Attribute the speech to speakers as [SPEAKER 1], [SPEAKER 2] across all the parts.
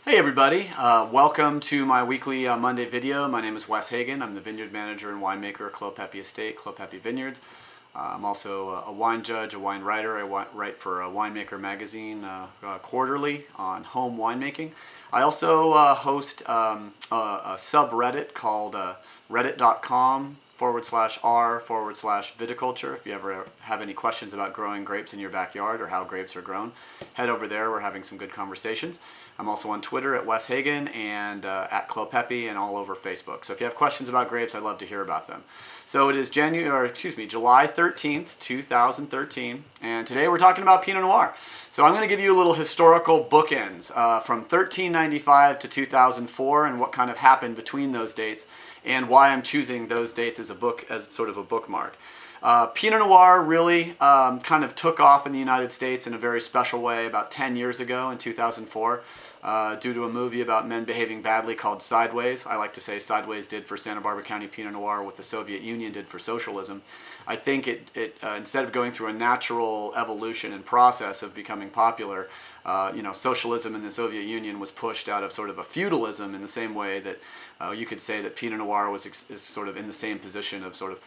[SPEAKER 1] Hey everybody, welcome to my weekly Monday video. My name is Wes Hagen. I'm the vineyard manager and winemaker at Clos Pepe Estate, Clos Pepe Vineyards. I'm also a wine judge, a wine writer. I write for a Winemaker magazine quarterly on home winemaking. I also host a subreddit called reddit.com/r/viticulture. If you ever have any questions about growing grapes in your backyard or how grapes are grown, head over there. We're having some good conversations. I'm also on Twitter at Wes Hagen and at Clos Pepe and all over Facebook. So if you have questions about grapes, I'd love to hear about them. So it is July 13th, 2013, and today we're talking about Pinot Noir. So I'm going to give you a little historical bookends from 1395 to 2004 and what kind of happened between those dates and why I'm choosing those dates as sort of a bookmark. Pinot Noir really kind of took off in the United States in a very special way about 10 years ago in 2004 due to a movie about men behaving badly called Sideways. I like to say Sideways did for Santa Barbara County Pinot Noir what the Soviet Union did for socialism. I think it instead of going through a natural evolution and process of becoming popular, socialism in the Soviet Union was pushed out of sort of a feudalism in the same way that you could say that Pinot Noir is sort of in the same position of sort of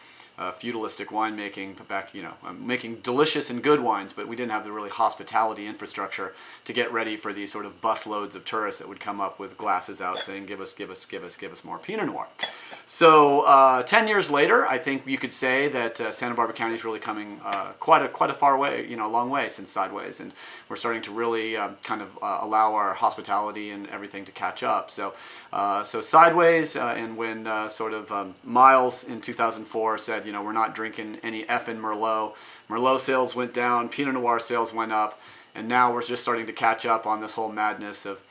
[SPEAKER 1] feudalistic winemaking back, making delicious and good wines, but we didn't have the really hospitality infrastructure to get ready for these sort of busloads of tourists that would come up with glasses out saying, give us more Pinot Noir. So 10 years later, I think you could say that Santa Barbara County is really coming quite a far way, a long way since Sideways, and we're starting to really allow our hospitality and everything to catch up. So Sideways, and when Miles in 2004 said, we're not drinking any effing Merlot. Merlot sales went down, Pinot Noir sales went up, and now we're just starting to catch up on this whole madness of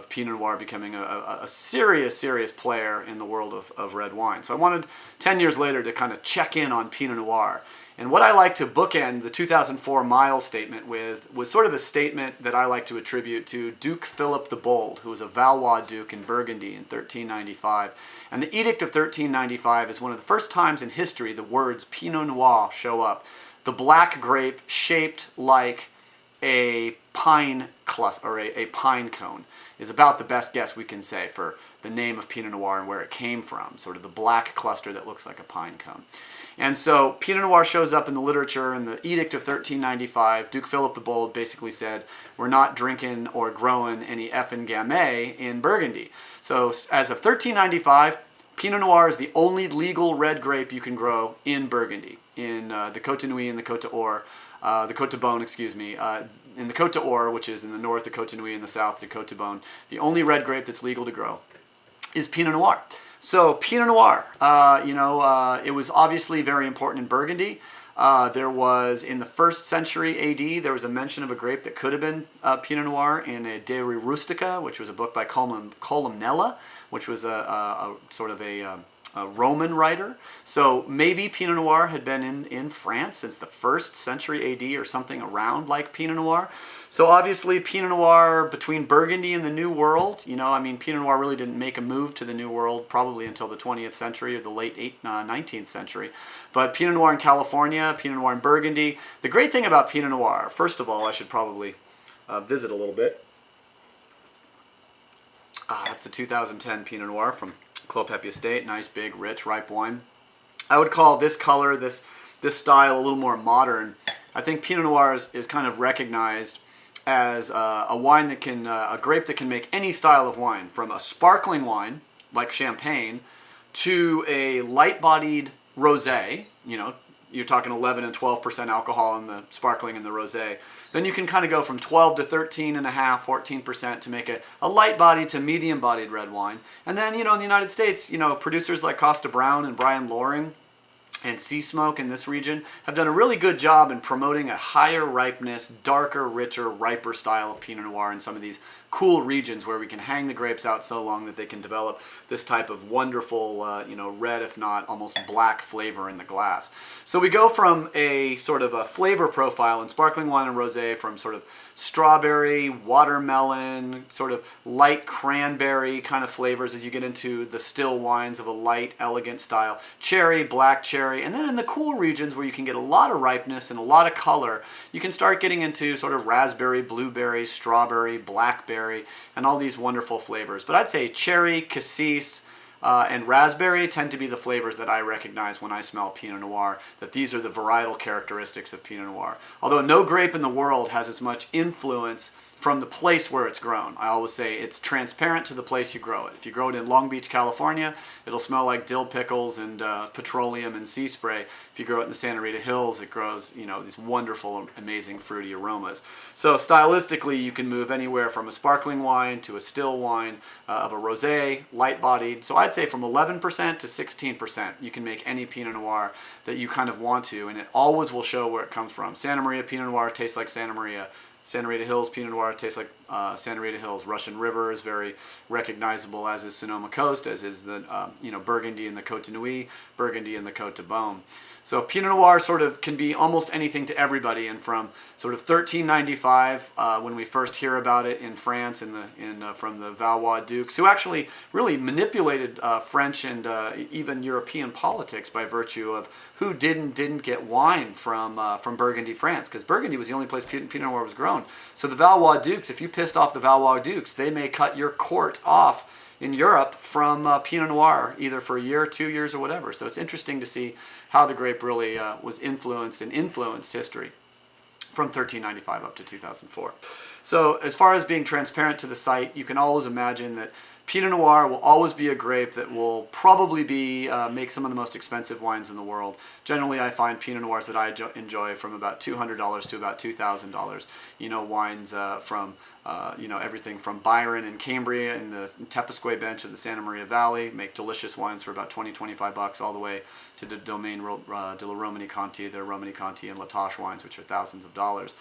[SPEAKER 1] Pinot Noir becoming a serious player in the world of red wine. So I wanted 10 years later to kind of check in on Pinot Noir. And what I like to bookend the 2004 Miles statement with was sort of a statement that I like to attribute to Duke Philip the Bold, who was a Valois Duke in Burgundy in 1395. And the Edict of 1395 is one of the first times in history the words Pinot Noir show up. The black grape shaped like a pine cluster or a pine cone is about the best guess we can say for the name of Pinot Noir and where it came from, sort of the black cluster that looks like a pine cone. And so Pinot Noir shows up in the literature in the Edict of 1395. Duke Philip the Bold basically said, we're not drinking or growing any effing Gamay in Burgundy. So as of 1395, Pinot Noir is the only legal red grape you can grow in Burgundy, in the Côte de Nuits and the Côte d'Or, the Côte de Beaune, excuse me, in the Côte d'Or, which is in the north, the Côte de Nuits, in the south, the Côte de Beaune. The only red grape that's legal to grow is Pinot Noir. So Pinot Noir, it was obviously very important in Burgundy. There was, in the 1st century AD, there was a mention of a grape that could have been Pinot Noir in a De Re Rustica, which was a book by Columnella, which was a Roman writer. So maybe Pinot Noir had been in France since the 1st century AD or something around like Pinot Noir. So obviously Pinot Noir between Burgundy and the New World, Pinot Noir really didn't make a move to the New World probably until the 20th century or the late 19th century. But Pinot Noir in California, Pinot Noir in Burgundy. The great thing about Pinot Noir, first of all, I should probably visit a little bit. That's the 2010 Pinot Noir from Clos Pepe Estate. Nice, big, rich, ripe wine. I would call this color, this style a little more modern. I think Pinot Noir is kind of recognized as a wine that can, a grape that can make any style of wine, from a sparkling wine like champagne to a light-bodied rosé. You're talking 11 and 12% alcohol in the sparkling and the rosé. Then you can kind of go from 12 to 13.5, 14% to make a light-bodied to medium-bodied red wine. And then, in the United States, producers like Costa Brown and Brian Loring and Sea Smoke in this region have done a really good job in promoting a higher ripeness, darker, richer, riper style of Pinot Noir in some of these cool regions where we can hang the grapes out so long that they can develop this type of wonderful, red, if not almost black flavor in the glass. So we go from a sort of a flavor profile in sparkling wine and rosé from sort of strawberry, watermelon, sort of light cranberry kind of flavors as you get into the still wines of a light, elegant style. Cherry, black cherry, berry. And then in the cool regions where you can get a lot of ripeness and a lot of color, you can start getting into sort of raspberry, blueberry, strawberry, blackberry, and all these wonderful flavors. But I'd say cherry, cassis, and raspberry tend to be the flavors that I recognize when I smell Pinot Noir, that these are the varietal characteristics of Pinot Noir. Although no grape in the world has as much influence from the place where it's grown. I always say it's transparent to the place you grow it. If you grow it in Long Beach, California, it'll smell like dill pickles and petroleum and sea spray. If you grow it in the Santa Rita Hills, it grows, you know, these wonderful, amazing fruity aromas. So stylistically, you can move anywhere from a sparkling wine to a still wine, of a rosé, light-bodied. So I'd say from 11% to 16%, you can make any Pinot Noir that you kind of want to, and it always will show where it comes from. Santa Maria Pinot Noir tastes like Santa Maria. Santa Rita Hills Pinot Noir tastes like Santa Rita Hills. Russian River is very recognizable, as is Sonoma Coast, as is the Burgundy and the Côte de Nuit, Burgundy and the Côte de Beaune. So Pinot Noir sort of can be almost anything to everybody, and from sort of 1395, when we first hear about it in France from the Valois dukes, who actually really manipulated French and even European politics by virtue of who didn't get wine from Burgundy, France, because Burgundy was the only place Pinot Noir was grown. So the Valois dukes, if you pissed off the Valois dukes, they may cut your court off in Europe from Pinot Noir, either for a year, 2 years, or whatever. So it's interesting to see how the grape really was influenced history from 1395 up to 2004. So as far as being transparent to the site, you can always imagine that Pinot Noir will always be a grape that will probably make some of the most expensive wines in the world. Generally, I find Pinot Noirs that I enjoy from about $200 to about $2,000. You know, wines from everything from Byron and Cambria in the Tepesquay bench of the Santa Maria Valley make delicious wines for about $20-25, all the way to the Domaine de la Romanée-Conti, their Romanée-Conti and La Tâche wines, which are thousands of dollars.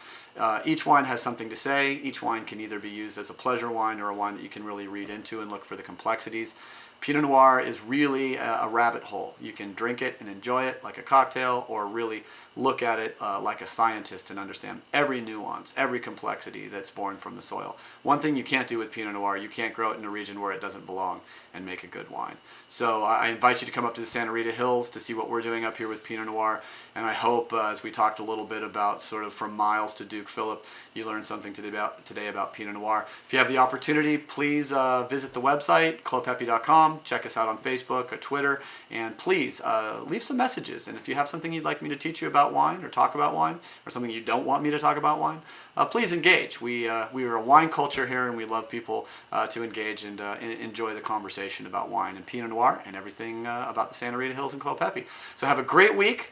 [SPEAKER 1] Each wine has something to say. Each wine can either be used as a pleasure wine or a wine that you can really read into and look for the complexities. Pinot Noir is really a rabbit hole. You can drink it and enjoy it like a cocktail, or really look at it like a scientist and understand every nuance, every complexity that's born from the soil. One thing you can't do with Pinot Noir, you can't grow it in a region where it doesn't belong and make a good wine. So I invite you to come up to the Santa Rita Hills to see what we're doing up here with Pinot Noir, and I hope, as we talked a little bit about sort of from Miles to Duke Philip, you learned something today about Pinot Noir. If you have the opportunity, please visit the website, clospepe.com, check us out on Facebook or Twitter, and please leave some messages. And if you have something you'd like me to teach you about wine, or talk about wine, or something you don't want me to talk about wine, please engage. We are a wine culture here, and we love people to engage and enjoy the conversation about wine and Pinot Noir and everything about the Santa Rita Hills and Clos Pepe. So have a great week.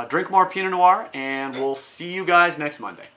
[SPEAKER 1] Drink more Pinot Noir, and we'll see you guys next Monday.